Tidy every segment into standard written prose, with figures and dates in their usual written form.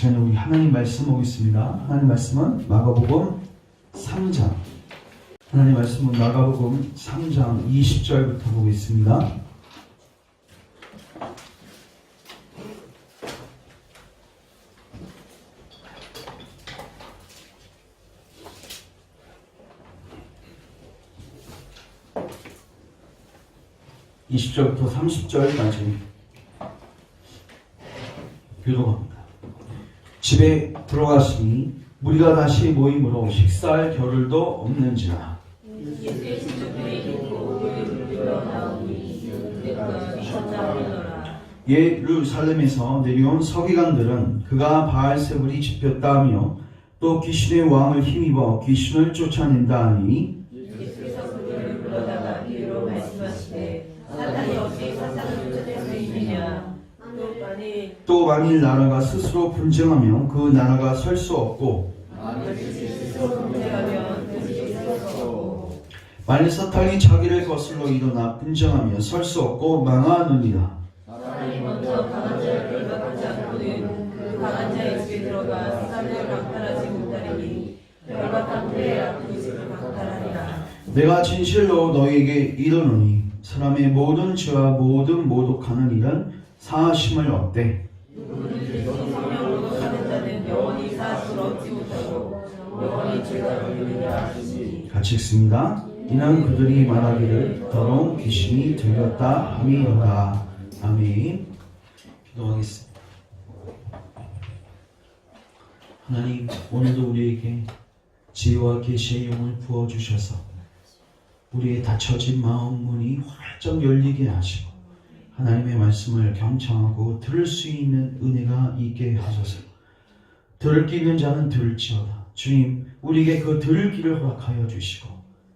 시간에 우리 하나님 말씀 보겠습니다. 하나님 말씀은 마가복음 3장. 하나님 말씀은 마가복음 3장 20절부터 보겠습니다. (20절부터) (30절까지) 교독합니다. 집에 들어가시니 무리가 다시 모임으로 식사할 겨를도 없는지라. 예루살렘에서 내려온 서기관들은 그가 바알세불이 집혔다 하며 또 귀신의 왕을 힘입어 귀신을 쫓아낸다 하니 또 만일 나라가 스스로 분쟁하면 그 나라가 설 수 없고 만일 사탄이 자기를 거슬러 일어나 분쟁하면 설 수 없고 망하느니라. 사탄이 먼저 강한 자를 결박하지 않고는 그 강한 자의 집에 들어가 사탄을 강탈하지 못하리니 결박한 후에 그 집을 강탈하리라. 내가 진실로 너희에게 이르노니 사람의 모든 죄와 모든 모독하는 일은 사하심을 얻되 누구든지 성령으로 모독하는 자는 영원히 사하심을 얻지 못하고 영원히 죄가 걸리느니라 하시니. 같이 읽습니다. 이는 그들이 말하기를 더러운 귀신이 들렸다 함이로다. 아멘. 기도하겠습니다. 하나님, 오늘도 우리에게 지혜와 계시의 영을 부어주셔서 우리의 닫혀진 마음 문이 활짝 열리게 하시고 하나님의 말씀을 경청하고 들을 수 있는 은혜가 있게 하소서. 들을 귀 있는 자는 들을지어다. 주님, 우리에게 그 들을 귀를 허락하여 주시고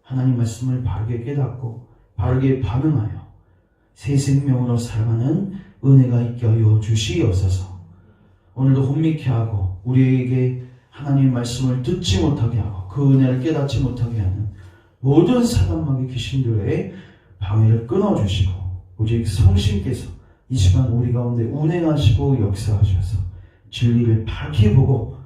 하나님 말씀을 바르게 깨닫고 바르게 반응하여 새 생명으로 살아가는 은혜가 있게 하여 주시옵소서. 오늘도 혼미케 하고 우리에게 하나님의 말씀을 듣지 못하게 하고 그 은혜를 깨닫지 못하게 하는 모든 사단마귀 귀신들의 방해를 끊어주시고 오직 성신께서 이 시간 우리 가운데 운행하시고 역사하셔서 진리를 밝히 보고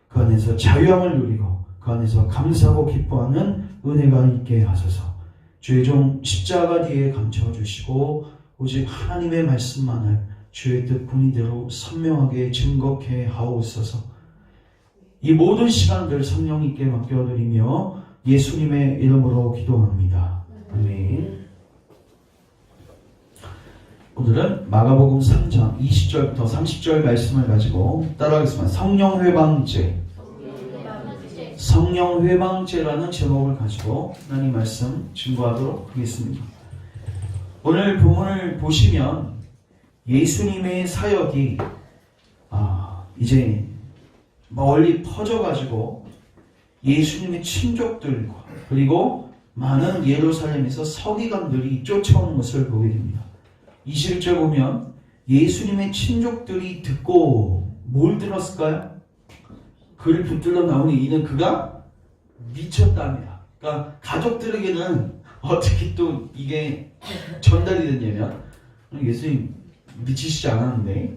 그 안에서 자유함을 누리고 그 안에서 감사하고 기뻐하는 은혜가 있게 하소서. 주의 종 십자가 뒤에 감춰주시고 오직 하나님의 말씀만을 주의 뜻 군의대로 선명하게 증거케 하옵소서. 이 모든 시간들 성령님께 맡겨드리며 예수님의 이름으로 기도합니다. 아멘. 오늘은 마가복음 3장 20절부터 30절 말씀을 가지고 따라하겠습니다. 성령회방죄라는 제목을 가지고 하나님 말씀 증거하도록 하겠습니다. 오늘 본문을 보시면 예수님의 사역이 이제 멀리 퍼져가지고 예수님의 친족들과 그리고 많은 예루살렘에서 서기관들이 쫓아오는 것을 보게 됩니다. 21절 보면 예수님의 친족들이 듣고 뭘 들었을까요? 그를 붙들러 나오니 이는 그가 미쳤답니다. 그러니까 가족들에게는 어떻게 또 이게 전달이 됐냐면 예수님 미치시지 않았는데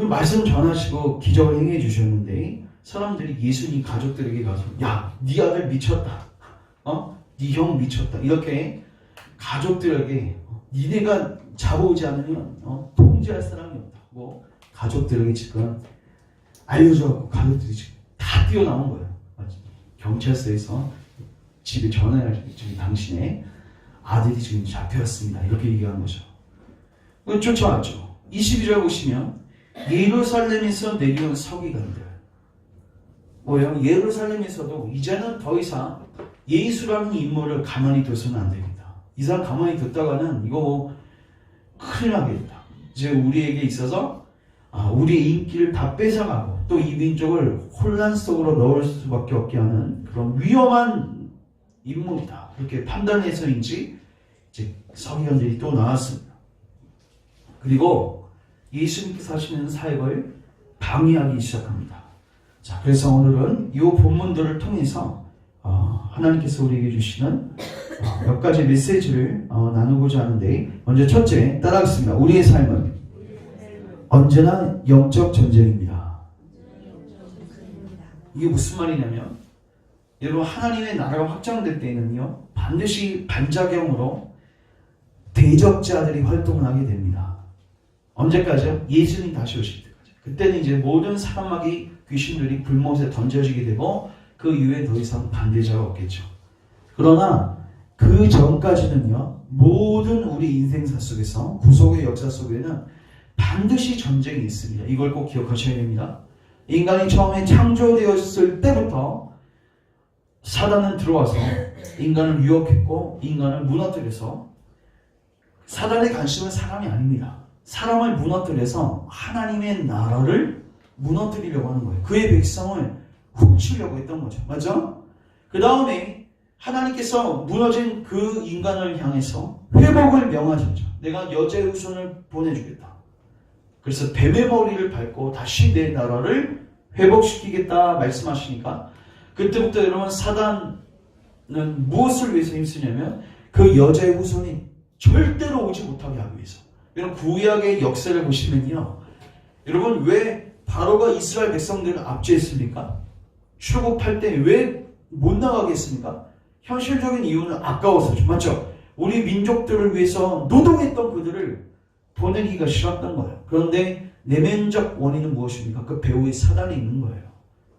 말씀 전하시고 기적을 행해 주셨는데 사람들이 예수님 가족들에게 가서 야, 네 아들 미쳤다. 네 형 미쳤다. 이렇게 가족들에게 니네가 잡아오지 않으면 통제할 사람이 없다고 가족들에게 지금 알려줘갖고 가족들이 지금 다 뛰어나온 거예요. 경찰서에서 집에 전화해가지고 지금 당신의 아들이 지금 잡혀왔습니다. 이렇게 얘기하는 거죠. 쫓아왔죠. 22절 보시면 예루살렘에서 내려온 서기관들. 뭐예요? 예루살렘에서도 이제는 더 이상 예수라는 인물을 가만히 둬서는 안 됩니다. 이 사람 가만히 뒀다가는 이거 큰일 나겠다. 이제 우리에게 있어서 우리의 인기를 다 뺏어가고 또 이 민족을 혼란 속으로 넣을 수밖에 없게 하는 그런 위험한 인물이다. 이렇게 판단해서인지 이제 서기관들이 또 나왔습니다. 그리고 예수님께서 하시는 사역을 방해하기 시작합니다. 자, 그래서 오늘은 이 본문들을 통해서 하나님께서 우리에게 주시는 몇 가지 메시지를 나누고자 하는데 먼저 첫째 따라하겠습니다. 우리의 삶은 언제나 영적 전쟁입니다. 이게 무슨 말이냐면 여러분 하나님의 나라가 확장될 때에는요 반드시 반작용으로 대적자들이 활동을 하게 됩니다. 언제까지요? 예수님 다시 오실 때까지. 그때는 이제 모든 사람마귀 귀신들이 불못에 던져지게 되고 그 이후에 더 이상 반대자가 없겠죠. 그러나 그 전까지는요 모든 우리 인생사 속에서 구속의 역사 속에는 반드시 전쟁이 있습니다. 이걸 꼭 기억하셔야 됩니다. 인간이 처음에 창조되었을 때부터 사단은 들어와서 인간을 유혹했고 인간을 무너뜨려서 사단의 관심은 사람이 아닙니다. 사람을 무너뜨려서 하나님의 나라를 무너뜨리려고 하는 거예요. 그의 백성을 훔치려고 했던 거죠. 맞죠? 그 다음에 하나님께서 무너진 그 인간을 향해서 회복을 명하셨죠. 내가 여자의 후손을 보내주겠다. 그래서 뱀의 머리를 밟고 다시 내 나라를 회복시키겠다 말씀하시니까 그때부터 여러분 사단은 무엇을 위해서 힘쓰냐면 그 여자의 후손이 절대로 오지 못하게 하기 위해서. 여러분 구약의 역사를 보시면요. 여러분 왜 바로가 이스라엘 백성들을 압제했습니까? 출국할 때 왜 못 나가게 했습니까? 현실적인 이유는 아까워서죠. 맞죠? 우리 민족들을 위해서 노동했던 그들을 보내기가 싫었던 거예요. 그런데 내면적 원인은 무엇입니까? 그 배후에 사단이 있는 거예요.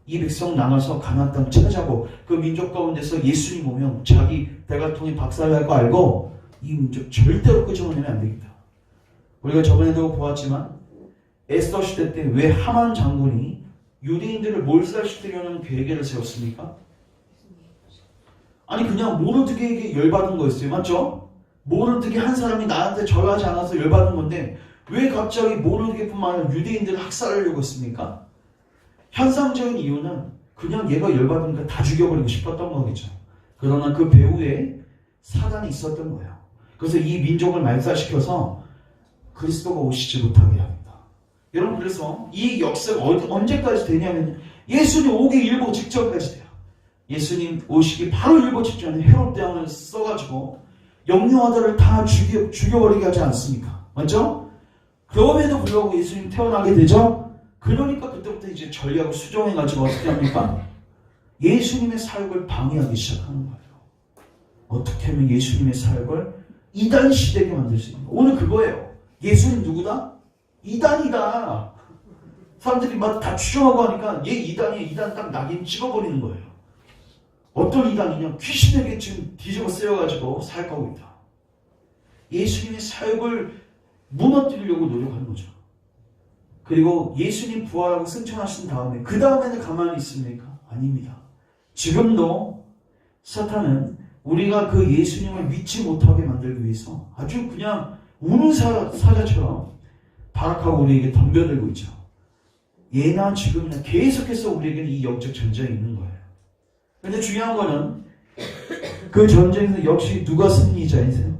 이 백성 나가서 가나안 땅 찾아고 그 민족 가운데서 예수님 오면 자기 배가 통해 박살날 거 알고 이 민족 절대로 끄집어내면 안 됩니다. 우리가 저번에도 보았지만 에스더 시대 때 왜 하만 장군이 유대인들을 몰살시키려는 계획을 세웠습니까? 아니 그냥 모르드게에게 열받은 거였어요. 맞죠? 모르드게 한 사람이 나한테 절하지 않아서 열받은 건데 왜 갑자기 모르드게뿐만 아니라 유대인들을 학살하려고 했습니까? 현상적인 이유는 그냥 얘가 열받으니까 다 죽여버리고 싶었던 거겠죠. 그러나 그 배후에 사단이 있었던 거예요. 그래서 이 민족을 말살시켜서 그리스도가 오시지 못하게 합니다. 여러분 그래서 이 역사가 언제까지 되냐면 예수님 오기 일보 직전까지 돼요. 예수님 오시기 바로 일보 직전에 헤롯 대왕을 써가지고 영유아들을 다 죽여버리게 하지 않습니까? 맞죠? 그럼에도 불구하고 예수님 태어나게 되죠? 그러니까 그때부터 이제 전략을 수정해가지고 어떻게 합니까? 예수님의 사역을 방해하기 시작하는 거예요. 어떻게 하면 예수님의 사역을 이단 시대게 만들 수 있는가? 오늘 그거예요. 예수님 누구다? 이단이다. 사람들이 막 다 추정하고 하니까 얘 이단이야. 이단 딱 낙인 찍어버리는 거예요. 어떤 이단이냐? 귀신에게 지금 뒤집어 쓰여가지고 사역하고 있다. 예수님의 사역을 무너뜨리려고 노력하는 거죠. 그리고 예수님 부활하고 승천하신 다음에 그 다음에는 가만히 있습니까? 아닙니다. 지금도 사탄은 우리가 그 예수님을 믿지 못하게 만들기 위해서 아주 그냥 우는 사자처럼 발악하고 우리에게 덤벼들고 있죠. 예나 지금이나 계속해서 우리에게는 이 영적 전쟁이 있는 거예요. 근데 중요한 거는 그 전쟁에서 역시 누가 승리자이세요?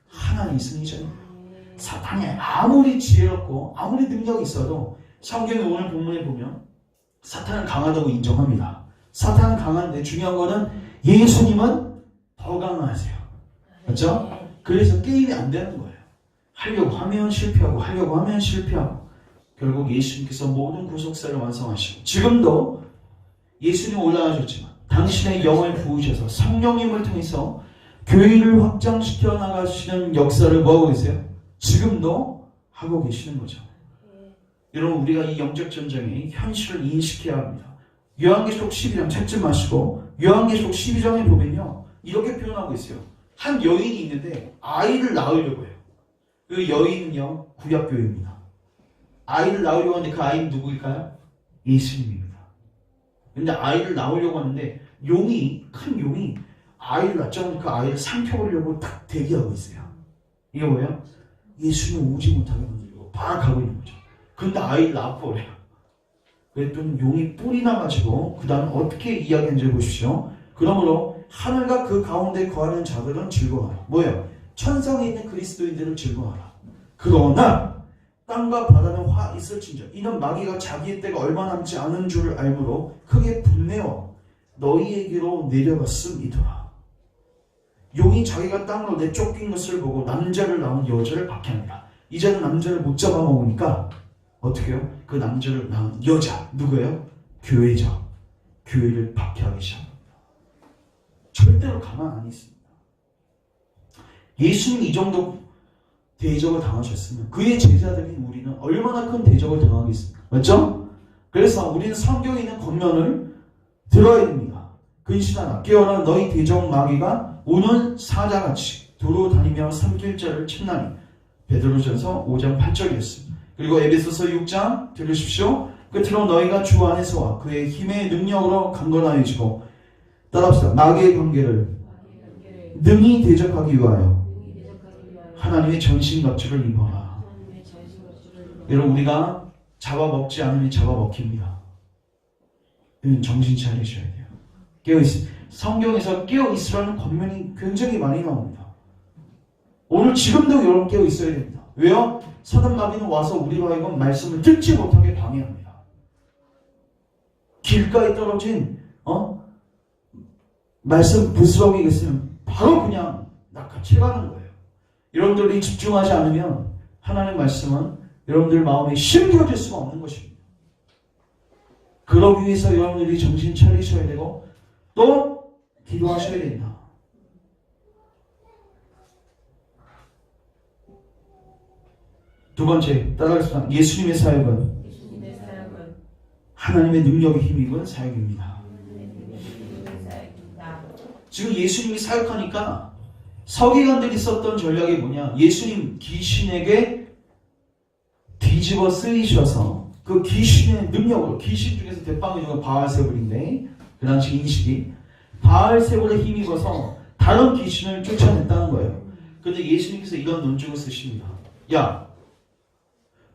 하나님이 승리자입니다. 사탄이 아무리 지혜롭고 아무리 능력이 있어도 성경의 오늘 본문에 보면 사탄은 강하다고 인정합니다. 사탄은 강한데 중요한 거는 예수님은 더 강하세요. 맞죠? 그래서 게임이 안 되는 거예요. 하려고 하면 실패하고 하려고 하면 실패하고 결국 예수님께서 모든 구속사를 완성하시고 지금도 예수님 올라가셨지만 당신의 영을 부으셔서 성령님을 통해서 교회를 확장시켜 나가시는 역사를 뭐하고 계세요? 지금도 하고 계시는 거죠. 여러분 우리가 이 영적 전쟁의 현실을 인식해야 합니다. 요한계시록 12장 찾지 마시고 요한계시록 12장에 보면요 이렇게 표현하고 있어요. 한 여인이 있는데 아이를 낳으려고 해요. 그 여인은요 구약교회입니다. 아이를 낳으려고 하는데 그 아이는 누구일까요? 예수님입니다. 근데 아이를 낳으려고 하는데 큰 용이 아이를 낳자마자 그 아이를 삼켜버리려고 딱 대기하고 있어요. 이게 뭐예요? 예수님 오지 못하게 만들고 발악하고 있는 거죠. 근데 아이를 낳아버려요. 그랬더니 용이 뿔이 나가지고 그 다음 어떻게 이야기하는지 보십시오. 그러므로 하늘과 그 가운데 거하는 자들은 즐거워하라. 뭐예요? 천상에 있는 그리스도인들을 즐거워하라. 그러나 땅과 바다는 화 있을진저 이는 마귀가 자기의 때가 얼마 남지 않은 줄을 알므로 크게 분내어 너희에게로 내려갔음이더라. 용이 자기가 땅으로 내쫓긴 것을 보고 남자를 낳은 여자를 박해합니다. 이제는 남자를 못 잡아먹으니까 어떻게 해요? 그 남자를 낳은 여자 누구예요? 교회죠. 교회를 박해하기 시작합니다. 절대로 가만 안 있습니다. 예수님이 이 정도 대적을 당하셨으면 그의 제자들인 우리는 얼마나 큰 대적을 당하겠습니까? 맞죠? 그래서 우리는 성경에 있는 겉면을 들어야 됩니다. 근신하라 깨어나 너희 대적 마귀가 우는 사자같이 두루 다니며 삼킬 자를 찾나니. 베드로전서 5장 8절이었습니다. 그리고 에베소서 6장 들으십시오. 끝으로 너희가 주 안에서와 그의 힘의 능력으로 강건하여지고 따라합시다. 마귀의 관계를 능히 대적하기 위하여 하나님의 전신갑주를 입어라. 여러분 우리가 잡아먹지 않으면 잡아먹힙니다. 여러분 정신 차리셔야 돼요. 깨어있습니다. 성경에서 깨어있으라는 권면이 굉장히 많이 나옵니다. 오늘 지금도 여러분 깨어있어야 됩니다. 왜요? 사단 마귀는 와서 우리로 하여금 말씀을 듣지 못하게 방해합니다. 길가에 떨어진 말씀 부스러기 있으면 바로 그냥 낚아채가는 거예요. 여러분들이 집중하지 않으면 하나님의 말씀은 여러분들 마음에 심겨질 수가 없는 것입니다. 그러기 위해서 여러분들이 정신 차리셔야 되고 또 기도하셔야 된다. 두 번째 따라하겠습니다. 예수님의 사역은 하나님의 능력에 힘입은 사역입니다. 지금 예수님이 사역하니까 서기관들이 썼던 전략이 뭐냐? 예수님 귀신에게 뒤집어 쓰이셔서 그 귀신의 능력으로, 귀신 중에서 대빵이 중에 바알세불인데 그 당시 인식이 바알세불에 힘입어서 다른 귀신을 쫓아냈다는 거예요. 그런데 예수님께서 이런 논증을 쓰십니다. 야,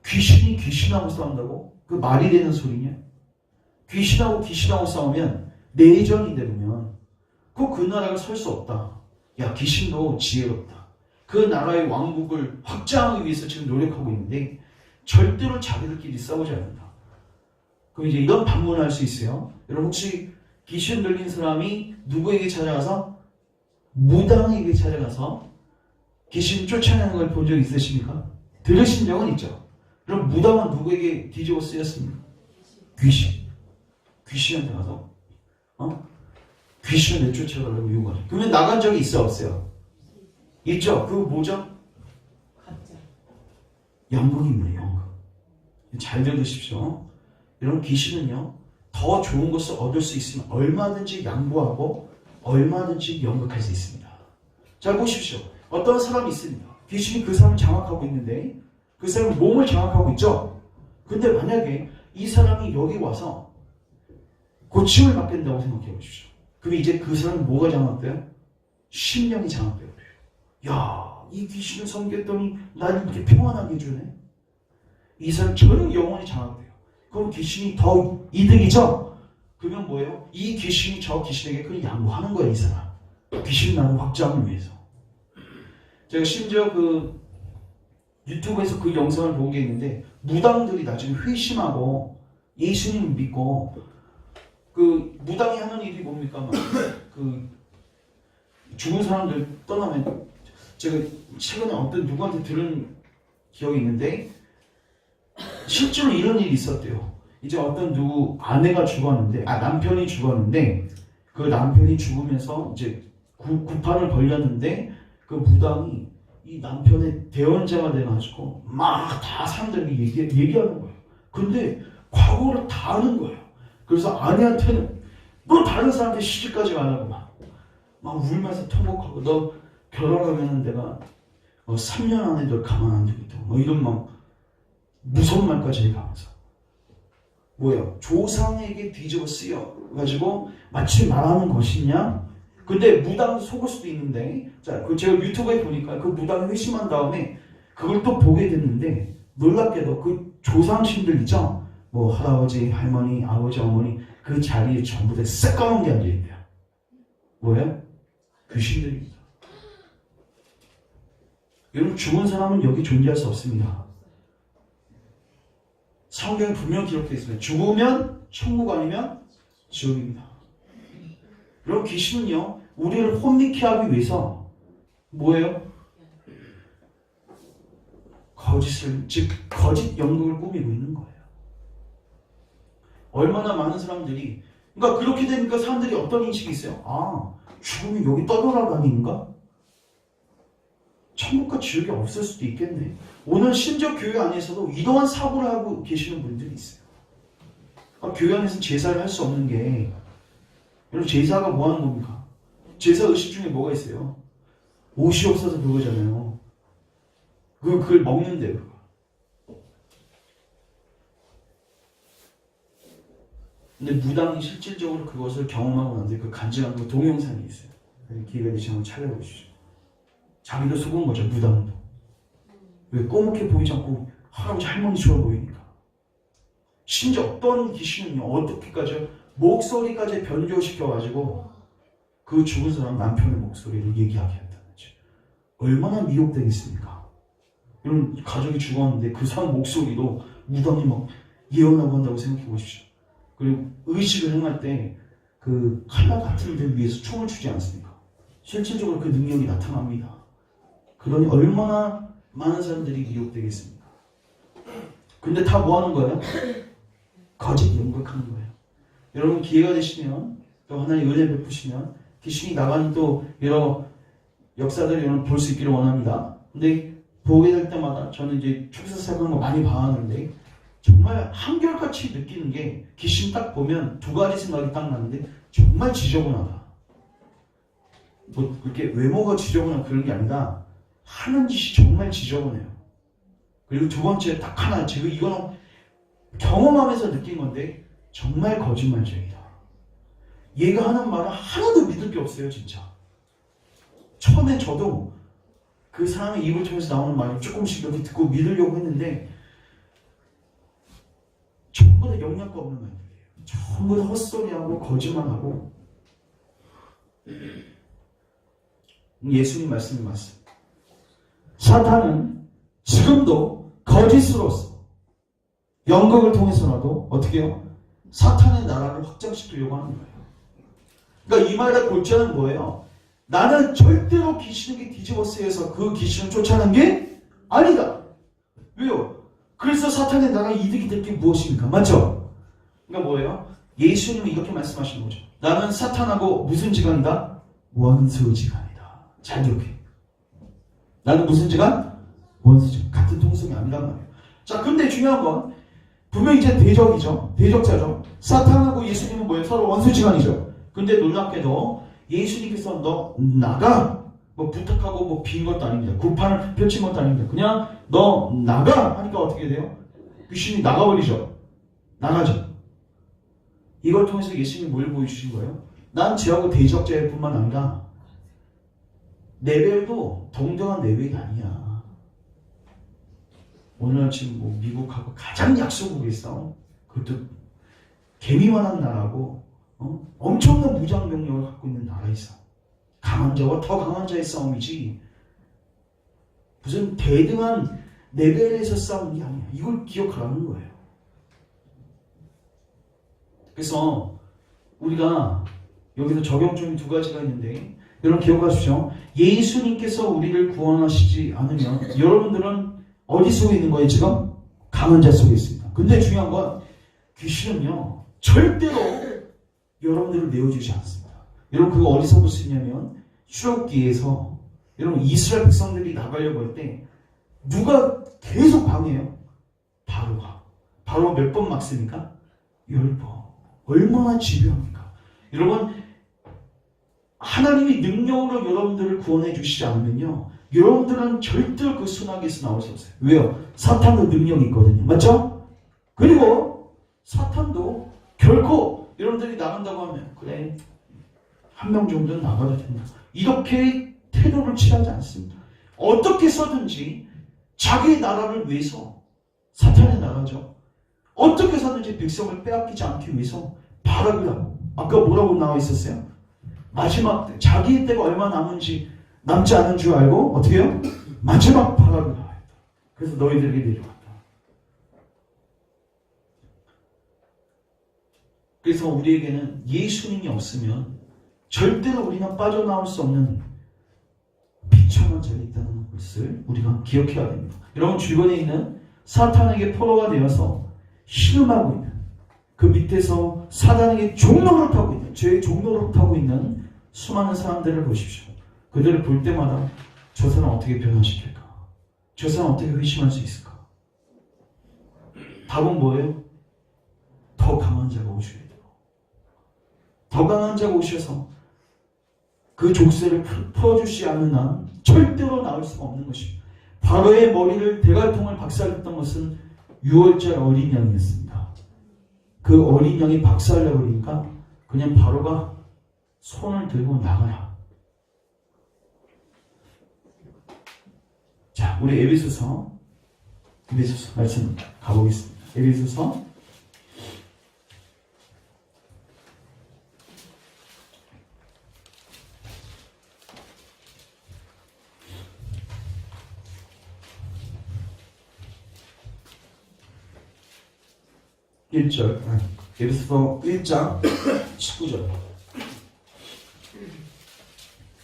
귀신이 귀신하고 싸운다고? 그 말이 되는 소리냐? 귀신하고 싸우면 내전인데 보면 그 나라가 설 수 없다. 야, 귀신도 지혜롭다. 그 나라의 왕국을 확장하기 위해서 지금 노력하고 있는데 절대로 자기들끼리 싸우지 않는다. 그럼 이제 이런 반문을 할 수 있어요. 여러분 혹시 귀신 들린 사람이 누구에게 찾아가서? 무당에게 찾아가서 귀신 쫓아내는 걸 본 적 있으십니까? 들으신 적은 있죠. 그럼 무당은 누구에게 뒤집어 쓰였습니까? 귀신한테 가서 귀신을 내쫓아가려고 유혹하죠. 그러면 나간 적이 있어 없어요? 있죠. 그 뭐죠? 연극입니다. 연극. 잘 들으십시오. 여러분 귀신은요 더 좋은 것을 얻을 수 있으면 얼마든지 양보하고 얼마든지 연극할 수 있습니다. 자 보십시오. 어떤 사람이 있습니다. 귀신이 그 사람을 장악하고 있는데 그 사람은 몸을 장악하고 있죠. 근데 만약에 이 사람이 여기 와서 고침을 받겠다고 생각해 보십시오. 그럼 이제 그 사람은 뭐가 장악돼요? 심령이 장악돼요. 야, 이 귀신을 섬겼더니 나를 이렇게 평안하게 해주네. 이 사람 전혀 영혼이 장악돼요. 그럼 귀신이 더 이득이죠? 그러면 뭐예요? 이 귀신이 저 귀신에게 그냥 양보하는 거예요. 이 사람. 귀신 나는 확장을 위해서. 제가 심지어 그 유튜브에서 그 영상을 본 게 있는데 무당들이 나중에 회심하고 예수님 믿고 그 무당이 하는 일이 뭡니까? 그 죽은 사람들 떠나면 제가 최근에 어떤 누구한테 들은 기억이 있는데 실제로 이런 일이 있었대요. 이제 어떤 누구 아내가 죽었는데 남편이 죽었는데 그 남편이 죽으면서 이제 구판을 벌렸는데 그 무당이 이 남편의 대원자가 돼가지고 막 다 사람들이 얘기하는 거예요. 근데 과거를 다 아는 거예요. 그래서 아내한테는 너 다른 사람한테 시집까지 안 하고 막 울면서 통곡하고 너 결혼하면 내가 3년 안에 널 가만 안 두겠다. 이런 막 무서운 말까지 해가면서 뭐예요? 조상에게 뒤집어 쓰여가지고 마치 말하는 것이냐? 근데 무당 속을 수도 있는데 자, 그 제가 유튜브에 보니까 그 무당이 회심한 다음에 그걸 또 보게 됐는데 놀랍게도 그 조상신들 있죠? 뭐 할아버지, 할머니, 아버지, 어머니 그 자리에 전부 다 새까만 게 앉아있대요. 뭐예요? 귀신들입니다. 여러분 죽은 사람은 여기 존재할 수 없습니다. 성경에 분명히 기록되어 있습니다. 죽으면 천국 아니면 지옥입니다. 여러분 귀신은요 우리를 혼미케 하기 위해서 뭐예요? 거짓 연극을 꾸미고 있는 거예요. 얼마나 많은 사람들이 그러니까 그렇게 되니까 사람들이 어떤 인식이 있어요? 아, 죽으면 여기 떠돌아다니는가? 천국과 지옥이 없을 수도 있겠네. 오늘 심지어 교회 안에서도 이러한 사고를 하고 계시는 분들이 있어요. 그러니까 교회 안에서는 제사를 할 수 없는 게, 여러분 제사가 뭐 하는 겁니까? 제사 의식 중에 뭐가 있어요? 옷이 없어서 그거잖아요. 그걸 먹는데요. 근데 무당이 실질적으로 그것을 경험하고 난데 그 간증하는 그 동영상이 있어요. 기회가 되시면 한번 찾아보시죠. 자기도 속은 거죠, 무당도. 왜 꼬맣게 보이지 않고 할아버지 할머니처럼 보이니까. 심지어 어떤 귀신은요, 어떻게까지 목소리까지 변조시켜가지고 그 죽은 사람 남편의 목소리를 얘기하게 한다는 거죠. 얼마나 미혹되겠습니까? 이런 가족이 죽었는데 그 사람 목소리로 무당이 막 예언하고 한다고 생각해 보십시오. 그리고 의식을 행할 때 그 칼날 같은 데 위에서 춤을 추지 않습니까? 실질적으로 그 능력이 나타납니다. 그러니 얼마나 많은 사람들이 미혹되겠습니까? 근데 다 뭐 하는 거예요? 거짓 연극하는 거예요. 여러분 기회가 되시면 또 하나님 은혜 베푸시면 귀신이 나가는 또 여러 역사들을 여러분 볼 수 있기를 원합니다. 근데 보게 될 때마다 저는 이제 축사사건 거 많이 봐왔는데 정말 한결같이 느끼는 게 귀신 딱 보면 두 가지 생각이 딱 나는데 정말 지저분하다. 뭐 그렇게 외모가 지저분한 그런 게 아니라 하는 짓이 정말 지저분해요. 그리고 두 번째 딱 하나 지금 이거는 경험하면서 느낀 건데 정말 거짓말쟁이다. 얘가 하는 말은 하나도 믿을 게 없어요 진짜. 처음에 저도 그 사람의 입을 통해서 나오는 말을 조금씩 이렇게 듣고 믿으려고 했는데 전부 다 영향가 없는 말들이에요. 전부 다 헛소리하고 거짓말하고. 예수님 말씀이 맞습니다. 사탄은 지금도 거짓으로서 연극을 통해서라도 어떻게 해요? 사탄의 나라를 확장시키려고 하는 거예요. 그러니까 이 말의 골자는 뭐예요? 나는 절대로 귀신에게 뒤집어쓰여서 그 귀신을 쫓아내는 게 아니다. 왜요? 그래서 사탄의 나라에 이득이 될 게 무엇입니까? 맞죠? 그러니까 뭐예요? 예수님은 이렇게 말씀하시는 거죠. 나는 사탄하고 무슨 지간이다? 원수지간이다. 잘 기억해. 나는 무슨 지간? 원수지간. 같은 통성이 아니란 말이에요. 자, 근데 중요한 건 분명히 이제 대적이죠. 대적자죠. 사탄하고 예수님은 뭐예요? 서로 원수지간이죠. 근데 놀랍게도 예수님께서 너 나가 뭐 부탁하고 뭐 빈 것도 아닙니다. 굴판을 펼친 것도 아닙니다. 그냥 너 나가 하니까 어떻게 돼요? 귀신이 나가버리죠. 나가죠. 이걸 통해서 예수님이 뭘 보여주신 거예요? 난 쟤하고 대적자일 뿐만 아니라 레벨도 동등한 레벨이 아니야. 오늘 지금 뭐 미국하고 가장 약소국에 싸움, 그것도 개미만한 나라고 엄청난 무장 병력을 갖고 있는 나라에서 강한 자와 더 강한 자의 싸움이지 무슨 대등한 레벨에서 싸우는 게 아니야. 이걸 기억하라는 거예요. 그래서 우리가 여기서 적용점이 두 가지가 있는데 여러분 기억하십시오. 예수님께서 우리를 구원하시지 않으면 여러분들은 어디 속에 있는 거예요 지금? 강한 자 속에 있습니다. 근데 중요한 건 귀신은요 절대로 여러분들을 내어주지 않습니다. 여러분 그거 어디서 볼 수 있냐면 출애굽기에서 여러분 이스라엘 백성들이 나가려고 할 때 누가 계속 방해해요? 바로가 몇 번 막습니까? 10번. 얼마나 집요합니까? 여러분 하나님이 능력으로 여러분들을 구원해 주시지 않으면요 여러분들은 절대로 그 순환에서 나올 수 없어요. 왜요? 사탄도 능력이 있거든요. 맞죠? 그리고 사탄도 결코 여러분들이 나간다고 하면 그래 한 명 정도는 나가도 된다. 이렇게 태도를 취하지 않습니다. 어떻게 해서든지 자기의 나라를 위해서 사탄의 나라죠. 어떻게 해서든지 백성을 빼앗기지 않기 위해서 발악을 하고 아까 뭐라고 나와 있었어요? 마지막 때 자기의 때가 얼마 남지 않은 줄 알고 어떻게 해요? 마지막 발악을 하였다. 그래서 너희들에게 내려왔다. 그래서 우리에게는 예수님이 없으면 절대로 우리는 빠져나올 수 없는 비참한 자리 있다는 것을 우리가 기억해야 됩니다. 여러분 주변에 있는 사탄에게 포로가 되어서 신음하고 있는 그 밑에서 사단에게 종로를 타고 있는, 죄의 종로를 타고 있는 수많은 사람들을 보십시오. 그들을 볼 때마다 저 사람 어떻게 변화시킬까? 저 사람 어떻게 회심할 수 있을까? 답은 뭐예요? 더 강한 자가 오셔야 돼요. 더 강한 자가 오셔서 그 족쇄를 풀어주지 않는 한 절대로 나올 수가 없는 것입니다. 바로의 머리를 대갈통을 박살냈던 것은 6월절 어린 양이었습니다. 그 어린 양이 박살내버리니까 그냥 바로가 손을 들고 나가라. 자, 우리 에베소서 말씀 가보겠습니다. 에베소서 1절, 에베소서 1장 19절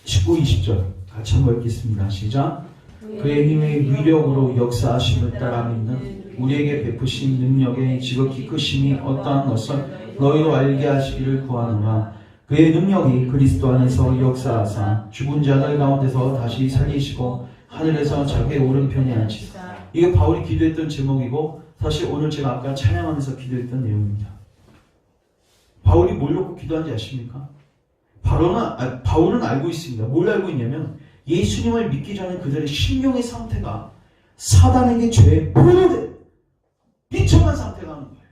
19, 20절 같이 한번 읽겠습니다. 시작. 그의 힘의 위력으로 역사하심을 따라 믿는 우리에게 베푸신 능력의 지극히 크심이 어떠한 것을 너희로 알게 하시기를 구하노라. 그의 능력이 그리스도 안에서 역사하사 죽은 자들 가운데서 다시 살리시고 하늘에서 자기의 오른편에 앉히사. 이게 바울이 기도했던 제목이고 사실 오늘 제가 아까 찬양하면서 기도했던 내용입니다. 바울이 뭘 놓고 기도한지 아십니까? 바울은 알고 있습니다. 뭘 알고 있냐면 예수님을 믿기 전에 그들의 심령의 상태가 사단에게 죄에 포로된 비참한 상태라는 거예요.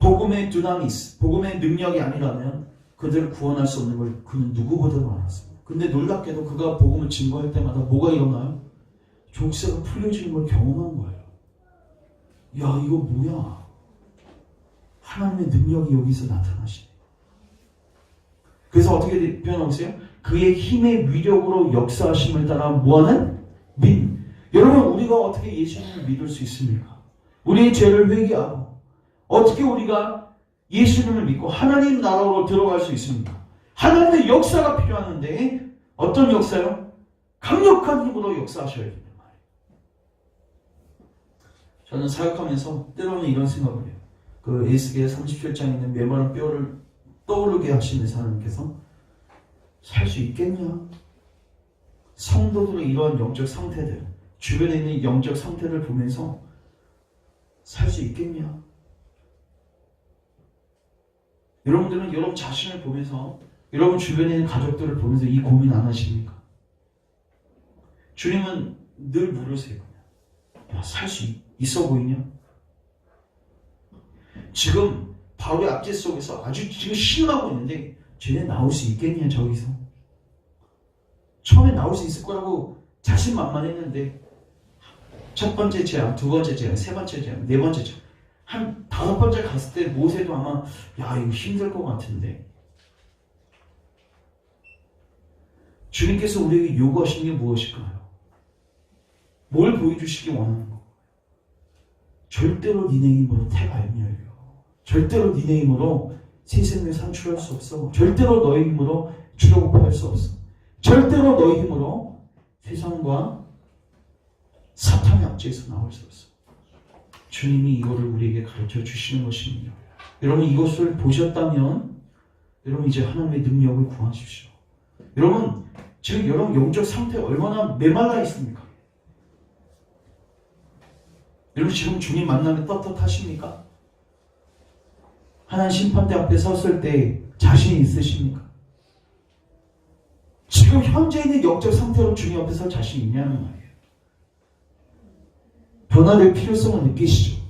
복음의 두나미스, 복음의 능력이 아니라면 그들을 구원할 수 없는 걸 그는 누구보다도 알았습니다. 근데 놀랍게도 그가 복음을 증거할 때마다 뭐가 일어나요? 족쇄가 풀려지는 걸 경험한 거예요. 야, 이거 뭐야? 하나님의 능력이 여기서 나타나시네. 그래서 어떻게 표현하고 있어요? 그의 힘의 위력으로 역사하심을 따라 뭐하는? 여러분, 우리가 어떻게 예수님을 믿을 수 있습니까? 우리의 죄를 회개하고 어떻게 우리가 예수님을 믿고 하나님 나라로 들어갈 수 있습니까? 하나님의 역사가 필요하는데 어떤 역사요? 강력한 힘으로 역사하셔야 된단 말이에요. 저는 사역하면서 때로는 이런 생각을 해요. 그 에스겔 37장에 있는 메마른 뼈를 떠오르게 하시는 하나님께서 살 수 있겠냐? 성도들의 이러한 영적 상태들, 주변에 있는 영적 상태를 보면서 살 수 있겠냐? 여러분들은 여러분 자신을 보면서 여러분 주변에 있는 가족들을 보면서 이 고민 안 하십니까? 주님은 늘 물으세요. 야, 살 수 있어 보이냐? 지금 바로의 압제 속에서 아주 지금 신음하고 있는데 쟤네 나올 수 있겠냐 저기서? 처음에 나올 수 있을 거라고 자신만만했는데 첫 번째 재앙, 두 번째 재앙, 세 번째 재앙, 네 번째 재앙 한 5번째 갔을 때 모세도 아마 야 이거 힘들 것 같은데 주님께서 우리에게 요구하시는 게 무엇일까요? 뭘 보여주시기 원하는 거? 절대로 니네 힘으로 태가 안 열려. 절대로 니네 힘으로 새 생명 산출할 수 없어. 절대로 너의 힘으로 출애굽할 수 없어. 절대로 너의 힘으로 세상과 사탄의 압제에서 나올 수 없어. 주님이 이거를 우리에게 가르쳐 주시는 것입니다. 여러분 이것을 보셨다면 여러분 이제 하나님의 능력을 구하십시오. 여러분 지금 여러분 영적 상태 얼마나 메말라 있습니까? 여러분 지금 주님 만나면 떳떳하십니까? 하나님 심판대 앞에 섰을 때 자신이 있으십니까? 지금 현재 있는 영적 상태로 주님 앞에 설 자신이 있냐는 말이에요. 변화될 필요성을 느끼시죠?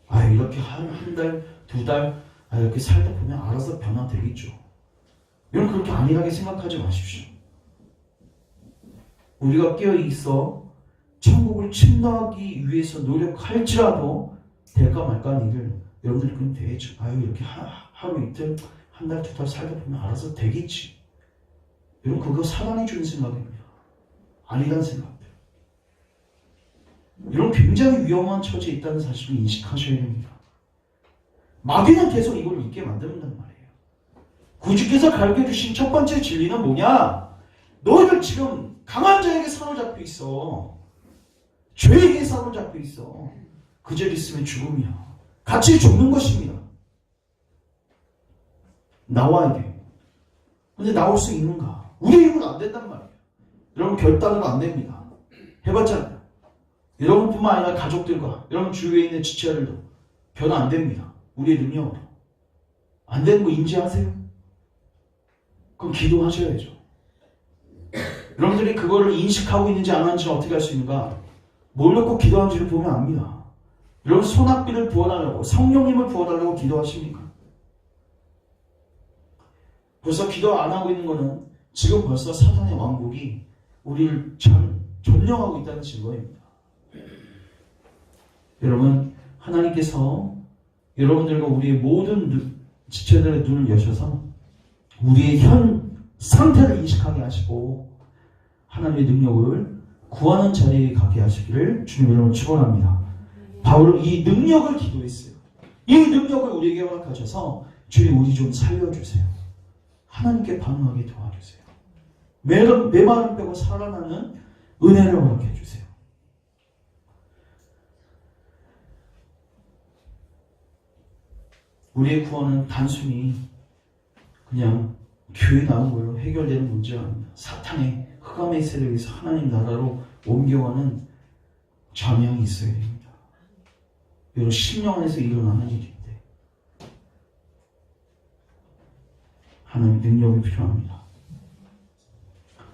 아 이렇게 한 달, 두 달 이렇게 살다 보면 알아서 변화되겠죠. 여러분 그렇게 안일하게 생각하지 마십시오. 우리가 깨어있어 천국을 침노하기 위해서 노력할지라도 될까 말까 하는 일을 여러분들이 그럼 되겠죠. 아유 이렇게 하루 이틀 한 달 두 달 살다 보면 알아서 되겠지. 여러분 그거 사단이 주는 생각입니다. 아니란 생각들. 여러분 굉장히 위험한 처지에 있다는 사실을 인식하셔야 됩니다. 마귀는 계속 이걸 믿게 만든단 말이에요. 구주께서 가르쳐주신 첫 번째 진리는 뭐냐? 너희들 지금 강한 자에게 사로잡혀 있어. 죄에게 사로잡혀 있어. 그 자리에 있으면 죽음이야. 같이 죽는 것입니다. 나와야 돼. 근데 나올 수 있는가? 우리 힘은 안 된단 말이에요. 여러분 결단으로 안 됩니다. 해봤잖아요. 여러분뿐만 아니라 가족들과 여러분 주위에 있는 지체들도 변화 안 됩니다. 우리의 능력으로. 안 되는 거 인지하세요? 그럼 기도하셔야죠. 여러분들이 그거를 인식하고 있는지 안 하는지 어떻게 할 수 있는가? 뭘 놓고 기도하는지를 보면 압니다. 여러분 소낙비를 부어달라고 성령님을 부어달라고 기도하십니까? 벌써 기도 안 하고 있는 거는 지금 벌써 사탄의 왕국이 우리를 점령하고 있다는 증거입니다. 여러분 하나님께서 여러분들과 우리의 모든 지체들의 눈을 여셔서 우리의 현 상태를 인식하게 하시고 하나님의 능력을 구하는 자리에 가게 하시기를 주님 이름으로 축원합니다. 바울은 이 능력을 기도했어요. 이 능력을 우리에게 허락하셔서 주님 우리 좀 살려주세요. 하나님께 반응하게 도와주세요. 메마름 빼고 살아나는 은혜를 허락해 주세요. 우리의 구원은 단순히 그냥 교회 나온 걸로 해결되는 문제가 아닙니다. 사탄의 흑암의 세력에서 하나님 나라로 옮겨가는 자명이 있어야 됩니다. 여러분 심령 안에서 일어나는 일인데 하나님의 능력이 필요합니다.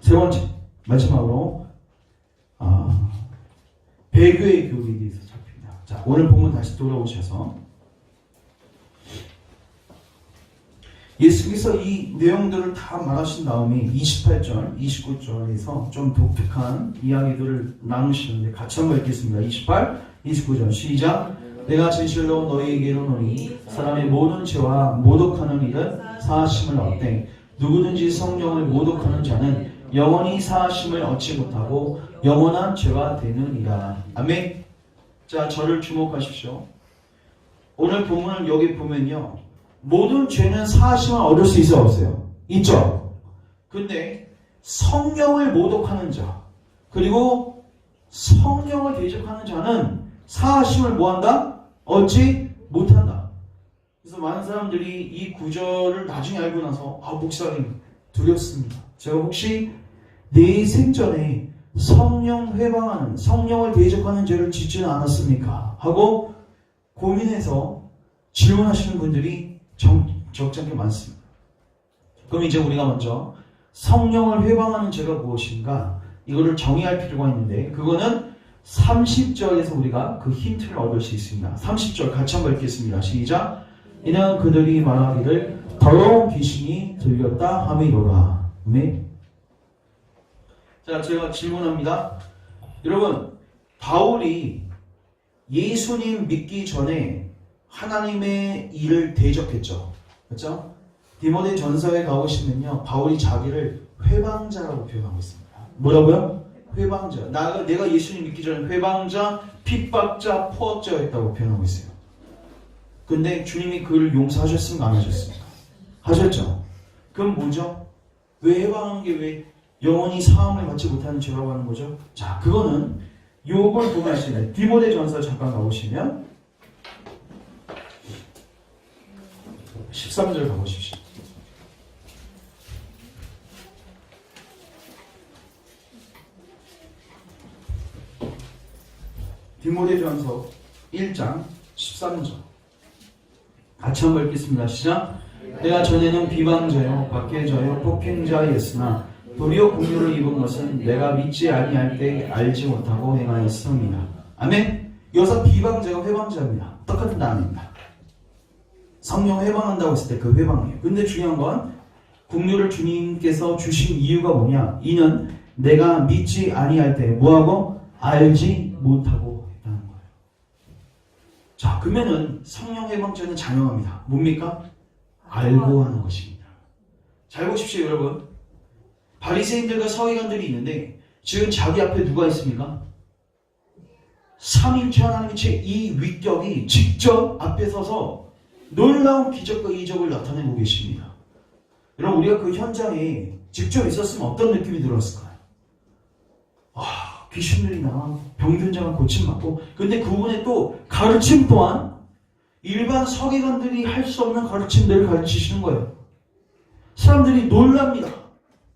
세 번째 마지막으로 배교의 교리에 대해서 잡힙니다. 자, 오늘 본문 다시 돌아오셔서 예수께서 이 내용들을 다 말하신 다음에 28절, 29절에서 좀 독특한 이야기들을 나누시는데 같이 한번 읽겠습니다. 28, 29절 시작. 내가 진실로 너희에게 이르노니 사람의 모든 죄와 모독하는 일은 사하심을 얻되 누구든지 성령을 모독하는 자는 영원히 사하심을 얻지 못하고 영원한 죄가 되느니라. 아멘. 자, 저를 주목하십시오. 오늘 본문을 여기 보면요, 모든 죄는 사하심을 얻을 수 있어요, 없어요? 있죠. 근데 성령을 모독하는 자 그리고 성령을 대적하는 자는 사하심을 뭐한다? 얻지 못한다. 그래서 많은 사람들이 이 구절을 나중에 알고 나서 목사님 두렵습니다. 제가 혹시 내 생전에 성령 회방하는 성령을 대적하는 죄를 짓지는 않았습니까? 하고 고민해서 질문하시는 분들이 적잖게 많습니다. 그럼 이제 우리가 먼저 성령을 회방하는 죄가 무엇인가 이거를 정의할 필요가 있는데 그거는 30절에서 우리가 그 힌트를 얻을 수 있습니다. 30절 같이 한번 읽겠습니다. 시작. 이는 그들이 말하기를 더러운 귀신이 들렸다 함이로라. 아멘. 자, 제가 질문합니다. 여러분, 바울이 예수님 믿기 전에 하나님의 일을 대적했죠. 그렇죠? 디모데 전서에 가보시면요, 바울이 자기를 회방자라고 표현하고 있습니다. 뭐라고요? 회방자. 내가 예수님 믿기 전에 회방자, 핍박자, 포악자였다고 표현하고 있어요. 근데 주님이 그를 용서하셨습니까? 안 하셨습니까? 하셨죠. 그럼 뭐죠? 왜 회방하는 게 왜 영원히 사함을 받지 못하는 죄라고 하는 거죠? 자, 그거는 요걸 보면 아시나요? 디모데 전서 잠깐 가보시면 13절 가보십시오. 디모데전서 1장 13절 같이 한번 읽겠습니다. 시작. 내가 전에는 비방자요 박해자요 폭행자였으나 도리어 공유를 입은 것은 내가 믿지 아니할 때 알지 못하고 행하였습니다. 아멘. 여기서 비방자가 회방자입니다. 똑같은 단어입니다. 성령 회방한다고 했을 때 그 회방이에요. 근데 중요한 건 국류를 주님께서 주신 이유가 뭐냐? 이는 내가 믿지 아니할 때 뭐하고? 알지 못하고 했다는 거예요. 자, 그러면은 성령 회방죄는 자명합니다. 뭡니까? 알고 하는 것입니다. 잘 보십시오, 여러분. 바리새인들과 서기관들이 있는데 지금 자기 앞에 누가 있습니까? 삼위일체 하나님의 이 위격이 직접 앞에 서서 놀라운 기적과 이적을 나타내고 계십니다. 여러분, 우리가 그 현장에 직접 있었으면 어떤 느낌이 들었을까요? 귀신들이 나 병균자가 고침받고, 근데 그분의 또 가르침 또한 일반 서기관들이 할 수 없는 가르침들을 가르치시는 거예요. 사람들이 놀랍니다.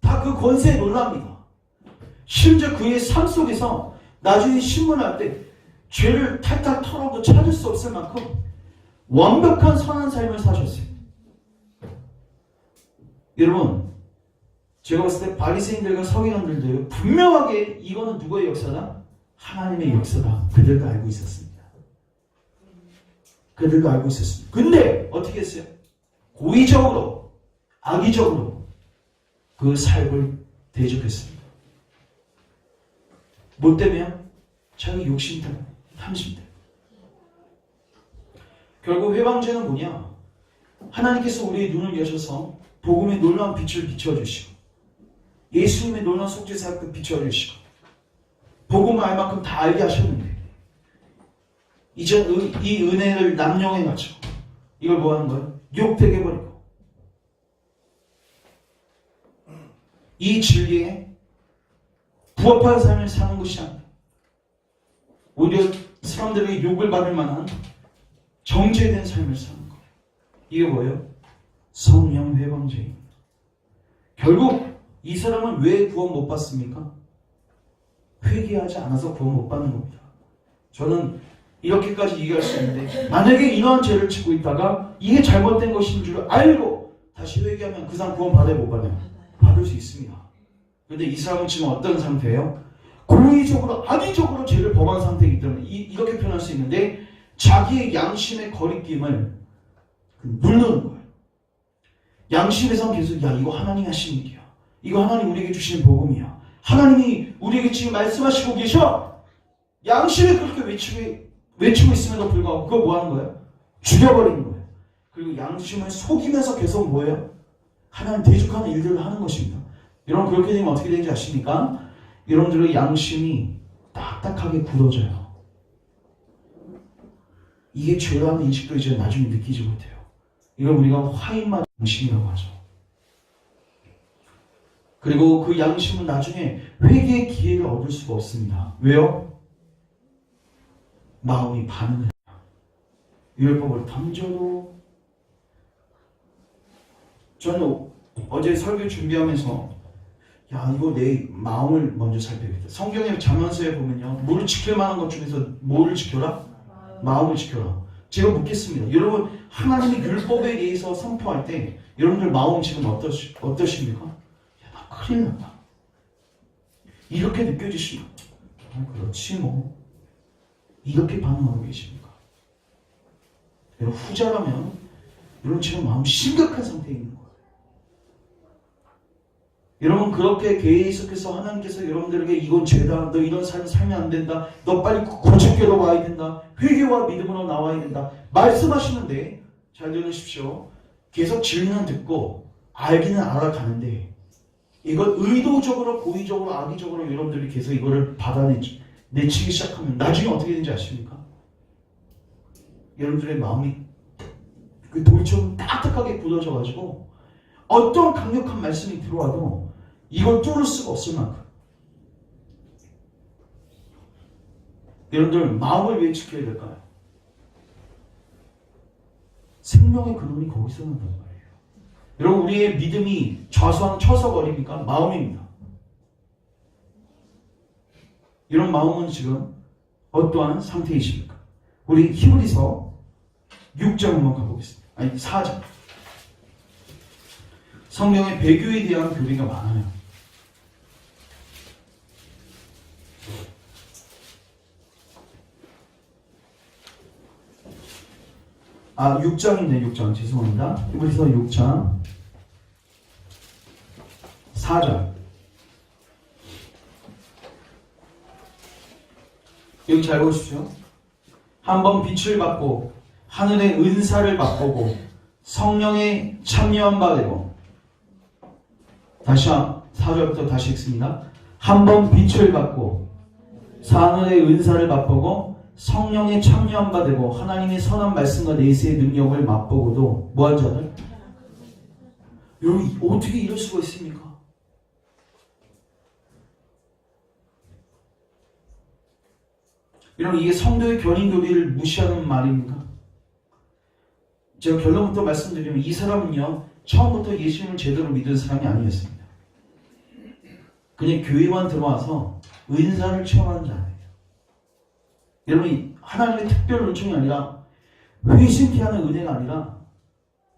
다 그 권세에 놀랍니다. 심지어 그의 삶 속에서 나중에 신문할 때 죄를 탈탈 털어도 찾을 수 없을 만큼 완벽한 선한 삶을 사셨어요. 여러분, 제가 봤을 때 바리새인들과 서기관들도 분명하게 이거는 누구의 역사다? 하나님의 역사다. 그들도 알고 있었습니다. 그들도 알고 있었습니다. 근데 어떻게 했어요? 고의적으로, 악의적으로 그 삶을 대적했습니다. 뭐 때문에요? 자기 욕심 때문에, 탐심 때문에. 결국 회방죄는 뭐냐? 하나님께서 우리의 눈을 여셔서 복음의 놀라운 빛을 비춰주시고 예수님의 놀라운 속죄 사역도 비춰주시고 복음을 알 만큼 다 알게 하셨는데 이제 이 은혜를 남용해가지고 이걸 뭐 하는 거예요? 욕되게 해버리고 이 진리에 부합한 삶을 사는 것이 아니라 오히려 사람들에게 욕을 받을 만한 정죄된 삶을 사는 거예요. 이게 뭐예요? 성령 회방죄입니다. 결국 이 사람은 왜 구원 못 받습니까? 회개하지 않아서 구원 못 받는 겁니다. 저는 이렇게까지 얘기할 수 있는데 만약에 이러한 죄를 짓고 있다가 이게 잘못된 것인 줄 알고 다시 회개하면 그 사람 구원 받아요? 못 받아요? 받을 수 있습니다. 그런데 이 사람은 지금 어떤 상태예요? 고의적으로 악의적으로 죄를 범한 상태이기 때문에 이렇게 표현할 수 있는데 자기의 양심의 거리낌을 누르는 거예요. 양심에선 계속 야 이거 하나님이 하신 일이야. 이거 하나님 우리에게 주시는 복음이야. 하나님이 우리에게 지금 말씀하시고 계셔. 양심에 그렇게 외치고 있음에도 불구하고 그거 뭐 하는 거예요? 죽여버리는 거예요. 그리고 양심을 속이면서 계속 뭐예요? 하나님 대적하는 일들을 하는 것입니다. 여러분 그렇게 되면 어떻게 되는지 아십니까? 여러분들의 양심이 딱딱하게 굳어져요. 이게 죄라는 인식도 이제 나중에 느끼지 못해요. 이걸 우리가 화인만 양심이라고 하죠. 그리고 그 양심은 나중에 회개의 기회를 얻을 수가 없습니다. 왜요? 마음이 반응을 해요. 율법을 던져도 저는 어제 설교 준비하면서 야 이거 내 마음을 먼저 살펴야겠다. 성경의 잠언서에 보면요. 뭐를 지킬 만한 것 중에서 뭐를 지켜라? 마음을 지켜라. 제가 묻겠습니다. 여러분 하나님의 율법에 의해서 선포할 때 여러분들 마음 지금 어떠십니까? 야, 나 큰일 났다. 이렇게 느껴지십니까? 그렇지 뭐. 이렇게 반응하고 계십니까? 여러분 후자라면 여러분 지금 마음 심각한 상태에 있는 거예요. 여러분 그렇게 계속해서 하나님께서 여러분들에게 이건 죄다. 너 이런 삶을 살면 안 된다. 너 빨리 고집교로 와야 된다. 회개와 믿음으로 나와야 된다. 말씀하시는데 잘 들으십시오. 계속 진리는 듣고 알기는 알아가는데 이걸 의도적으로 고의적으로 악의적으로 여러분들이 계속 이거를 받아내치기 시작하면 나중에 어떻게 되는지 아십니까? 여러분들의 마음이 그 돌처럼 딱딱하게 굳어져가지고 어떤 강력한 말씀이 들어와도 이걸 뚫을 수가 없을 만큼 여러분들 마음을 왜 지켜야 될까요? 생명의 근원이 거기서 난단 말이에요. 여러분 우리의 믿음이 처서거립니까? 마음입니다. 이런 마음은 지금 어떠한 상태이십니까? 우리 히브리서 6장 한번 가보겠습니다. 아니 4장. 성경의 배교에 대한 교리가 많아요. 아 6장인데 6장 죄송합니다. 히브리서 6장 4장. 여기 잘 보십시오. 한번 빛을 받고 하늘의 은사를 맛보고 성령에 참여한 바 되고 다시 4절부터 다시 읽습니다. 한번 빛을 받고 하늘의 은사를 맛보고 성령에 참여한 바 되고 하나님의 선한 말씀과 내세의 능력을 맛보고도 뭐한 자들? 여러분 어떻게 이럴 수가 있습니까? 여러분 이게 성도의 견인 교리를 무시하는 말입니까? 제가 결론부터 말씀드리면 이 사람은요, 처음부터 예수님을 제대로 믿은 사람이 아니었습니다. 그냥 교회만 들어와서 은사를 체험하는 자예요. 여러분, 하나님의 특별 은총이 아니라 회심케 하는 은혜가 아니라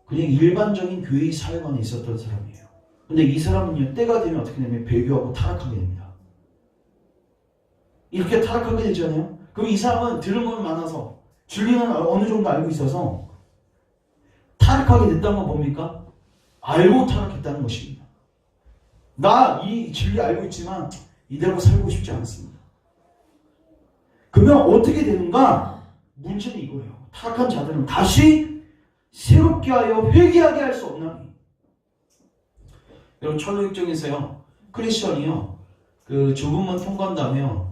그냥 일반적인 교회의 사회 안에 있었던 사람이에요. 근데 이 사람은요, 때가 되면 어떻게 되냐면 배교하고 타락하게 됩니다. 이렇게 타락하게 되잖아요. 그럼 이 사람은 들은 건 많아서 진리는 어느 정도 알고 있어서 타락하게 됐다는 건 뭡니까? 알고 타락했다는 것입니다. 나 이 진리 알고 있지만 이대로 살고 싶지 않습니다. 그러면 어떻게 되는가? 문제는 이거예요. 타락한 자들은 다시 새롭게 하여 회개하게 할 수 없나니. 여러분, 천주교정에서요, 크리스천이요, 그 조금만 통과한다면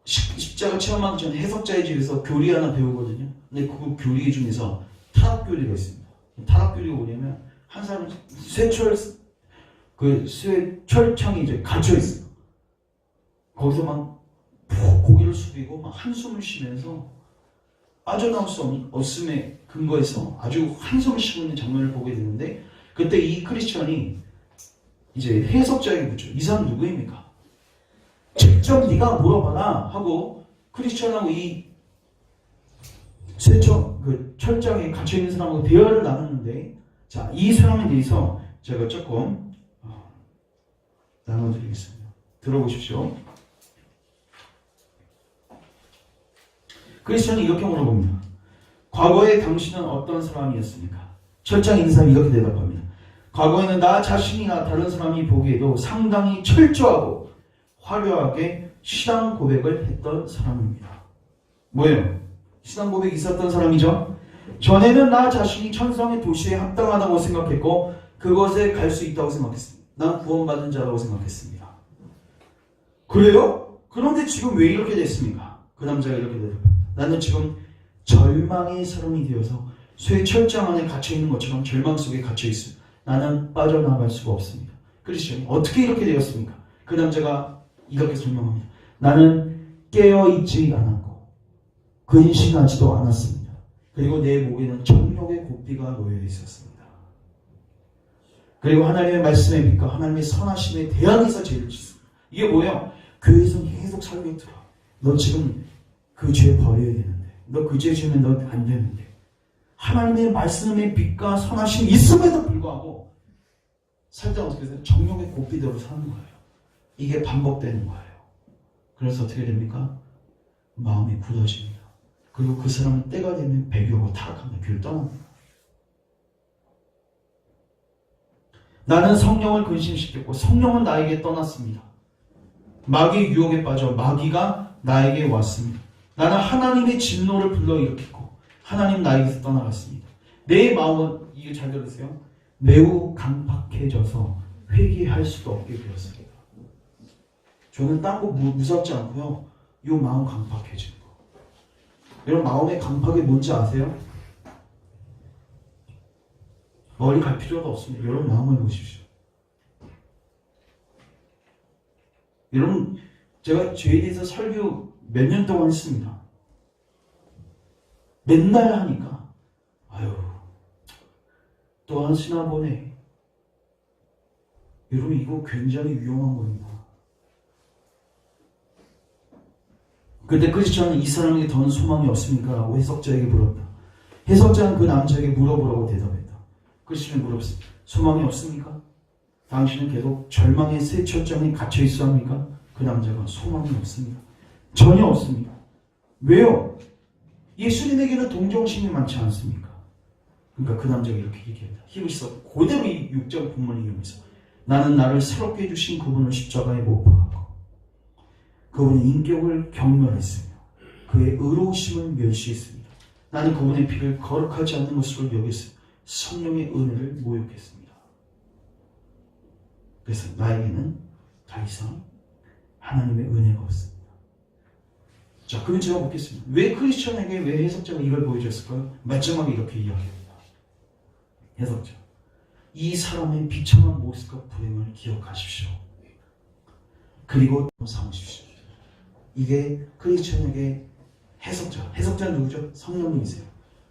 십자가 체험하기 전에 해석자의 집에서 교리 하나 배우거든요. 근데 그 교리 중에서 타락교리가 있습니다. 타락교리가 뭐냐면 한 사람은 쇠철창이 이제 갇혀 있어요. 거기서 막 고개를 숙이고 막 한숨을 쉬면서 빠져나올 수 없음에 근거해서 아주 한숨을 쉬고 있는 장면을 보게 되는데, 그때 이 크리스천이 이제 해석자에게 묻죠. 이 사람 누구입니까? 직접 네가 물어봐라 하고 크리스천하고 이 철장에 갇혀있는 사람하고 대화를 나눴는데, 자, 이 사람에 대해서 제가 조금 나눠드리겠습니다. 들어보십시오. 크리스천이 이렇게 물어봅니다. 과거에 당신은 어떤 사람이었습니까? 철장에 있는 사람이 이렇게 대답합니다. 과거에는 나 자신이나 다른 사람이 보기에도 상당히 철저하고 화려하게 신앙 고백을 했던 사람입니다. 뭐예요? 신앙 고백이 있었던 사람이죠. 전에는 나 자신이 천상의 도시에 합당하다고 생각했고 그것에 갈 수 있다고 생각했습니다. 난 구원받은 자라고 생각했습니다. 그래요? 그런데 지금 왜 이렇게 됐습니까? 그 남자가 이렇게 대답합니다. 나는 지금 절망의 사람이 되어서 쇠 철장 안에 갇혀있는 것처럼 절망 속에 갇혀있습니다. 나는 빠져나갈 수가 없습니다. 크리스천이 어떻게 이렇게 되었습니까? 그 남자가 이렇게 설명합니다. 나는 깨어있지 않았고 근신하지도 않았습니다. 그리고 내 목에는 정욕의 고삐가 놓여 있었습니다. 그리고 하나님의 말씀의 빛과 하나님의 선하심에 대항해서 죄를 짓습니다. 이게 뭐예요? 교회에서 계속 설명 들어. 너 지금 그 죄 버려야 되는데, 너 그 죄 지으면 너 안 되는데, 하나님의 말씀의 빛과 선하심이 있음에도 불구하고 살 때 어떻게 돼요? 정욕의 고삐대로 사는 거예요. 이게 반복되는 거예요. 그래서 어떻게 됩니까? 마음이 굳어집니다. 그리고 그 사람은 때가 되면 배교하고 타락합니다. 교회를 떠납니다. 나는 성령을 근심시켰고 성령은 나에게 떠났습니다. 마귀의 유혹에 빠져 마귀가 나에게 왔습니다. 나는 하나님의 진노를 불러일으켰고 하나님 나에게서 떠나갔습니다. 내 마음은, 이게 잘 들으세요, 매우 강팍해져서 회개할 수도 없게 되었습니다. 저는 딴 거 무섭지 않고요, 이 마음 강팍해지는 거. 여러분, 마음의 강팍이 뭔지 아세요? 멀리 갈 필요도 없습니다. 여러분 마음을 보십시오. 여러분, 제가 죄에 대해서 설교 몇 년 동안 했습니다. 맨날 하니까 아유, 또 하시나 보네. 여러분, 이거 굉장히 위험한 겁니다. 그때 크리스천은 이 사람에게 더는 소망이 없습니까? 라고 해석자에게 물었다. 해석자는 그 남자에게 물어보라고 대답했다. 크리스천이 물었습니다. 소망이 없습니까? 당신은 계속 절망의 새 철장에 갇혀 있어 합니까? 그 남자가 소망이 없습니다. 전혀 없습니다. 왜요? 예수님에게는 동정심이 많지 않습니까? 그러니까 그 남자가 이렇게 얘기합니다. 히브리서 그대로 이 6절 본문을 이용해서 나는 나를 새롭게 해주신 그분을 십자가에 못 박았고 그분의 인격을 경멸했으며 그의 의로우심을 멸시했습니다. 나는 그분의 피를 거룩하지 않는 것으로 여겼으며 성령의 은혜를 모욕했습니다. 그래서 나에게는 더 이상 하나님의 은혜가 없습니다. 자, 그럼 제가 묻겠습니다. 왜 크리스천에게, 왜 해석자가 이걸 보여줬을까요? 마지막에 이렇게 이야기합니다. 해석자, 이 사람의 비참한 모습과 불행을 기억하십시오. 그리고 삼으십시오. 이게 크리스천에게 해석자 누구죠? 성령님이세요.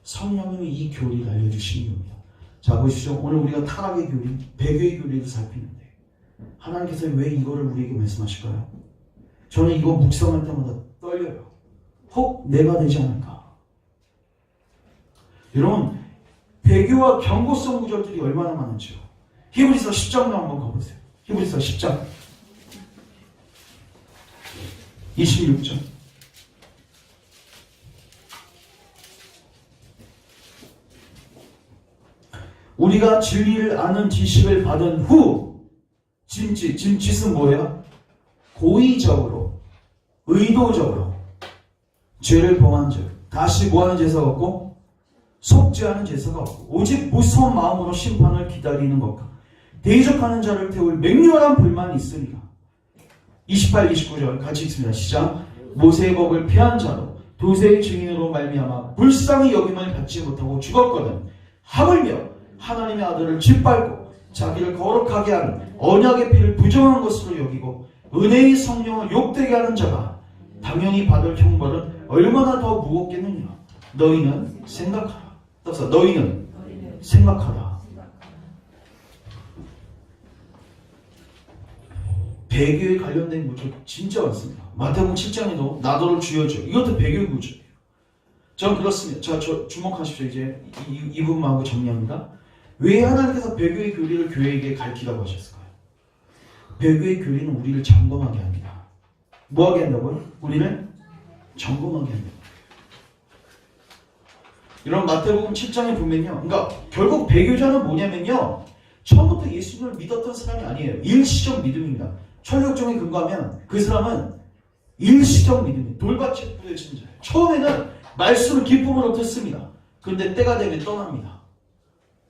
성령님이 이 교리를 알려주시는 겁니다. 자, 보십시오. 오늘 우리가 타락의 교리, 배교의 교리를 살피는데 하나님께서 왜 이거를 우리에게 말씀하실까요? 저는 이거 묵상할 때마다 떨려요. 혹 내가 되지 않을까? 여러분, 배교와 경고성 구절들이 얼마나 많은지요. 히브리서 10장로 한번 가보세요. 히브리서 10장 26절. 우리가 진리를 아는 지식을 받은 후 짐짓은 뭐예요? 고의적으로 의도적으로 죄를 범한 자 다시 뭐하는 제사가 없고 속죄하는 제사가 없고 오직 무서운 마음으로 심판을 기다리는 것과 대적하는 자를 태울 맹렬한 불만이 있으리라. 28, 29절 같이 읽습니다. 시작. 모세의 법을 피한 자로 도세의 증인으로 말미암아 불쌍히 여김을 받지 못하고 죽었거든 하물며 하나님의 아들을 짓밟고 자기를 거룩하게 하는 언약의 피를 부정한 것으로 여기고 은혜의 성령을 욕되게 하는 자가 당연히 받을 형벌은 얼마나 더 무겁겠느냐. 너희는 생각하라. 따라서 너희는 생각하라. 배교에 관련된 구절 진짜 많습니다. 마태복음 7장에도 나더러 주여줘. 이것도 배교 구절이에요. 저는 그렇습니다. 자, 저 주목하십시오. 이제 이 부분하고 정리합니다. 왜 하나님께서 배교의 교리를 교회에게 가르치라고 하셨을까요? 배교의 교리는 우리를 점검하게 합니다. 뭐하게 한다고요? 우리를 점검하게 합니다. 이런 마태복음 7장에 보면요. 그러니까 결국 배교자는 뭐냐면요. 처음부터 예수님을 믿었던 사람이 아니에요. 일시적 믿음입니다. 철력종에 근거하면 그 사람은 일시적 믿음이에요. 돌밭에 뿌려진 자예요. 처음에는 말씀을 기쁨으로 듣습니다. 그런데 때가 되면 떠납니다.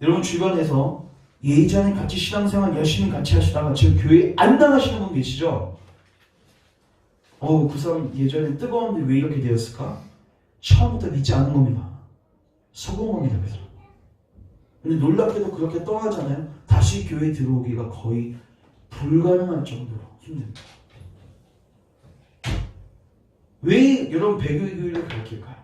여러분 주변에서 예전에 같이 신앙생활 열심히 같이 하시다가 지금 교회에 안 나가시는 분 계시죠? 그 사람 예전에 뜨거웠는데 왜 이렇게 되었을까? 처음부터 믿지 않은 겁니다. 소금겁니다. 그 사람. 근데 놀랍게도 그렇게 떠나잖아요. 다시 교회에 들어오기가 거의 불가능할 정도로 힘듭니다. 왜 여러분 배교의 교회를 가르칠까요?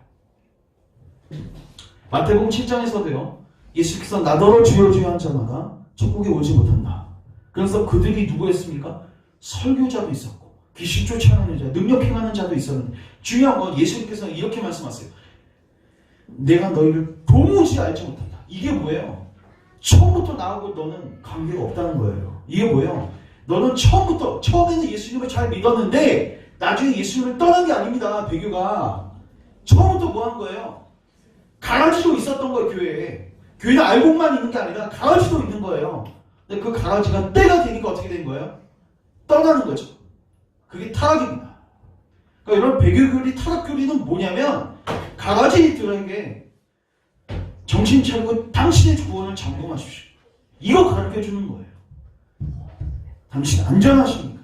마태복음 7장에서도요. 예수께서 나더러 주여 주여 한 자마다 천국에 오지 못한다. 그래서 그들이 누구였습니까? 설교자도 있었고 귀신 쫓아내는 자, 능력 행하는 자도 있었는데 중요한 건 예수님께서는 이렇게 말씀하세요. 내가 너희를 도무지 알지 못한다. 이게 뭐예요? 처음부터 나하고 너는 관계가 없다는 거예요. 이게 뭐예요? 너는 처음에는 예수님을 잘 믿었는데 나중에 예수님을 떠난 게 아닙니다. 배교가. 처음부터 뭐 한 거예요? 가라지로 있었던 거예요. 교회에. 교회는 알고만 있는 게 아니라 가라지도 있는 거예요. 근데 그 가라지가 때가 되니까 어떻게 된 거예요? 떠나는 거죠. 그게 타락입니다. 그러니까 여러분 배교교리 타락교리는 뭐냐면 가라지들에게 정신 차리고 당신의 구원을 점검하십시오. 이거 가르쳐주는 거예요. 당신 안전하십니까?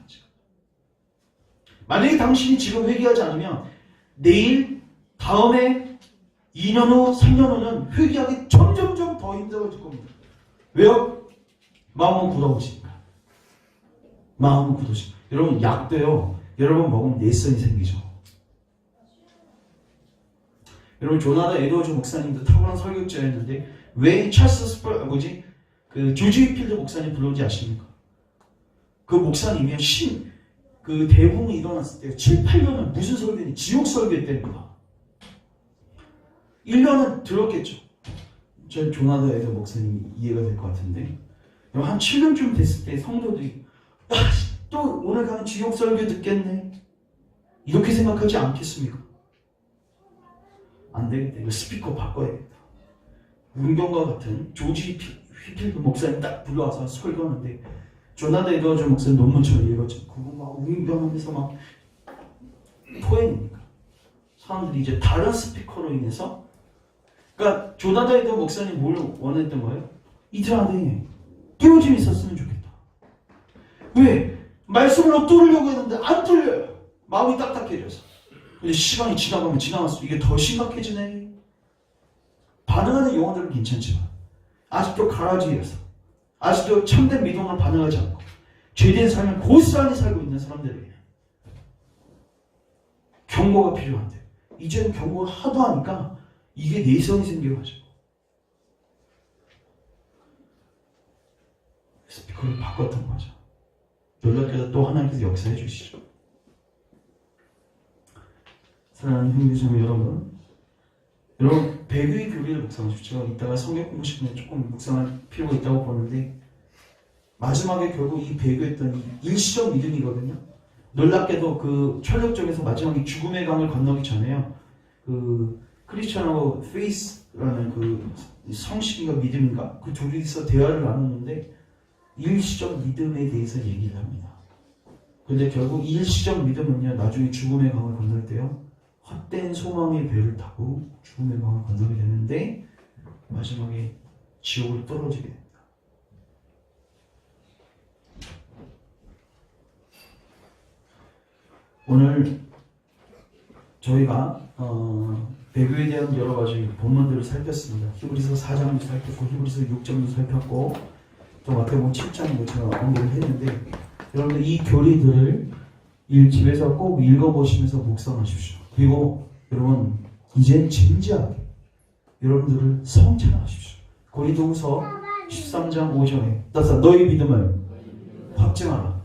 만약에 당신이 지금 회개하지 않으면 내일, 다음에 2년 후, 3년 후는 회개하기 점점점 더 힘들어질 겁니다. 왜요? 마음은 굳어오시니까. 마음은 굳어오시니까. 여러분 약도요. 여러분 먹으면 내성이 생기죠. 여러분 조나단 에드워즈 목사님도 탁월한 설교자였는데 왜 찰스 조지 휘필드 목사님 불러온지 아십니까? 그 목사님이 그 대붕이 일어났을 때 7, 8년은 무슨 설교니? 지옥 설교했답니다. 1년은 들었겠죠. 전 조나단 에드워즈 목사님이 이해가 될 것 같은데 한 7년쯤 됐을 때 성도들이 또 오늘 가는 지옥 설교 듣겠네. 이렇게 생각하지 않겠습니까? 안 되겠다. 이거 스피커 바꿔야겠다. 운경과 같은 조지 휘필드 목사님 딱 불러와서 설교하는데 조나단 에드워즈 목사님 논문처럼 읽었죠. 그거 막 운경하면서 막 토해내니까 사람들이 이제 다른 스피커로 인해서 그러니까 조나단 에드워즈 목사님 뭘 원했던 거예요? 이틀 안에 깨우침이 있었으면 좋겠다. 왜? 말씀으로 뚫으려고 했는데 안 뚫려요. 마음이 딱딱해져서. 근데 시간이 지나가면 지나갈수록 이게 더 심각해지네. 반응하는 영혼들은 괜찮지만 아직도 가라지에서 아직도 참된 믿음으로 반응하지 않고 죄된 삶을 고스란히 살고 있는 사람들에게 경고가 필요한데 이제는 경고를 하도 하니까 이게 내성이 생겨가지고 스피커를 바꿨던 거죠. 놀랍게도 또 하나님께서 역사해 주시죠. 사랑하는 형제자매 여러분, 배교의 교리를 묵상하십시오. 이따가 성경 공부 시간에 조금 묵상할 필요가 있다고 보는데, 마지막에 결국 이 배교했던 이 일시적 믿음이거든요. 놀랍게도 그 철력적에서 마지막에 죽음의 강을 건너기 전에요. 그 크리스천하고 페이스라는 그 성식인가 믿음인가 그 둘이서 대화를 나눴는데 일시적 믿음에 대해서 얘기를 합니다. 근데 결국 일시적 믿음은요, 나중에 죽음의 강을 건널 때요, 헛된 소망의 배를 타고 죽음의 강을 건너게 되는데 마지막에 지옥으로 떨어지게 됩니다. 오늘 저희가 배교에 대한 여러 가지 본문들을 살폈습니다. 히브리서 4장도 살폈고 히브리서 6장도 살폈고 또 마태복음 7장도 제가 언급을 했는데, 여러분들 이 교리들을 집에서 꼭 읽어보시면서 묵상하십시오. 그리고 여러분 이제 진지하게 여러분들을 성찬하십시오. 고린도후서 13장 5절에 따라서 너희 믿음을 확증하라.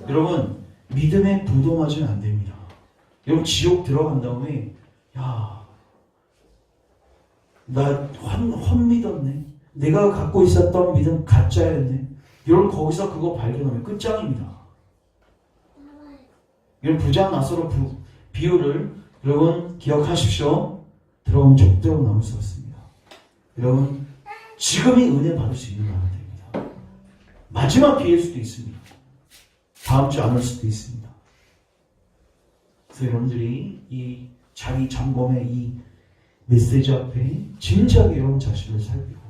여러분 믿음에 부동하지는 안 됩니다. 여러분 지옥 들어간 다음에 야, 나 헛 믿었네. 내가 갖고 있었던 믿음 가짜였네. 여러분 거기서 그거 발견하면 끝장입니다. 여러분 부자 나사로 비유를 여러분 기억하십시오. 들어오면 절대로 나올 수 없습니다. 여러분 지금이 은혜 받을 수 있는 날이 됩니다. 마지막 기회일 수도 있습니다. 다음 주 안 올 수도 있습니다. 그래서 여러분들이 이 자기 점검의 이 메시지 앞에 진지하게 여러분 자신을 살피고,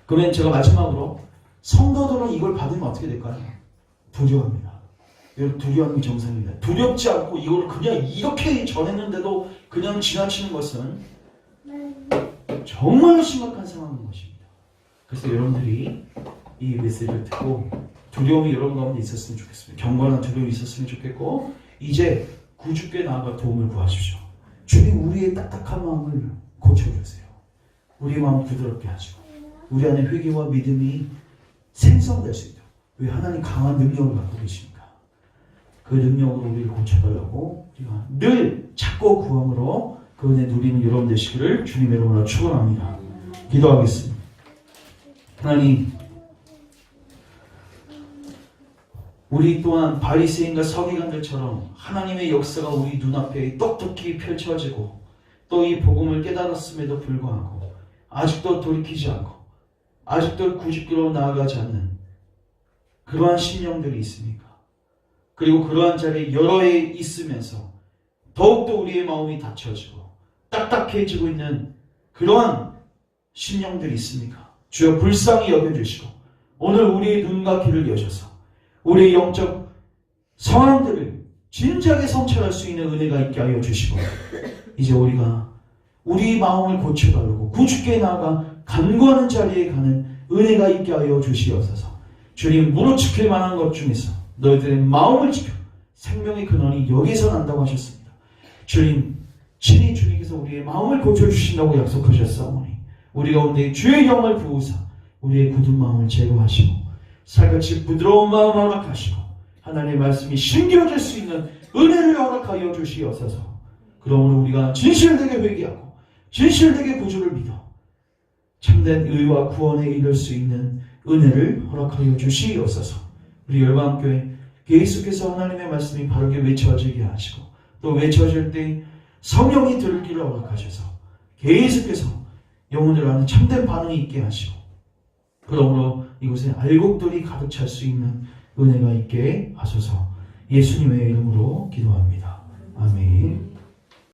그러면 제가 마지막으로 성도들은 이걸 받으면 어떻게 될까요? 두려워합니다. 여러분 두려움이 정상입니다. 두렵지 않고 이걸 그냥 이렇게 전했는데도 그냥 지나치는 것은 정말 심각한 상황인 것입니다. 그래서 여러분들이 이 메시지를 듣고 두려움이 여러분 가운데 있었으면 좋겠습니다. 경건한 두려움이 있었으면 좋겠고, 이제 구주께 나아가 도움을 구하십시오. 주님 우리의 딱딱한 마음을 고쳐주세요. 우리의 마음 부드럽게 하시고 우리 안에 회개와 믿음이 생성될 수 있도록, 왜 하나님 강한 능력을 갖고 계십니까? 그 능력으로 우리를 고쳐달라고 우리가 늘 찾고 구함으로 그 은혜 누리는 여러분 되시기를 주님의 이름으로 축원합니다. 기도하겠습니다. 하나님, 우리 또한 바리새인과 서기관들처럼 하나님의 역사가 우리 눈앞에 똑똑히 펼쳐지고 또 이 복음을 깨달았음에도 불구하고 아직도 돌이키지 않고 아직도 구주께로 나아가지 않는 그러한 심령들이 있습니까? 그리고 그러한 자리에 여러 해 있으면서 더욱더 우리의 마음이 닫혀지고 딱딱해지고 있는 그러한 심령들이 있습니까? 주여 불쌍히 여겨주시고 오늘 우리의 눈과 귀를 여셔서 우리의 영적 상황들을 진지하게 성찰할 수 있는 은혜가 있게 하여 주시고, 이제 우리가 우리 마음을 고쳐달라고 구주께 나아가 간구하는 자리에 가는 은혜가 있게 하여 주시옵소서. 주님, 무너지킬 만한 것 중에서 너희들의 마음을 지켜 생명의 근원이 여기서 난다고 하셨습니다. 주님, 친히 주님께서 우리의 마음을 고쳐주신다고 약속하셨사오니 우리 가운데 주의 영을 부으사 우리의 굳은 마음을 제거하시고 살같이 부드러운 마음 허락하시고 하나님의 말씀이 심겨질 수 있는 은혜를 허락하여 주시옵소서. 그러므로 우리가 진실되게 회개하고 진실되게 구주를 믿어 참된 의와 구원에 이를 수 있는 은혜를 허락하여 주시옵소서. 우리 열방교회 계속해서 하나님의 말씀이 바르게 외쳐지게 하시고 또 외쳐질 때 성령이 들을 길을 허락하셔서 계속해서 영혼을 아는 참된 반응이 있게 하시고, 그러므로 이곳에 알곡들이 가득 찰 수 있는 은혜가 있게 하소서. 예수님의 이름으로 기도합니다. 아멘.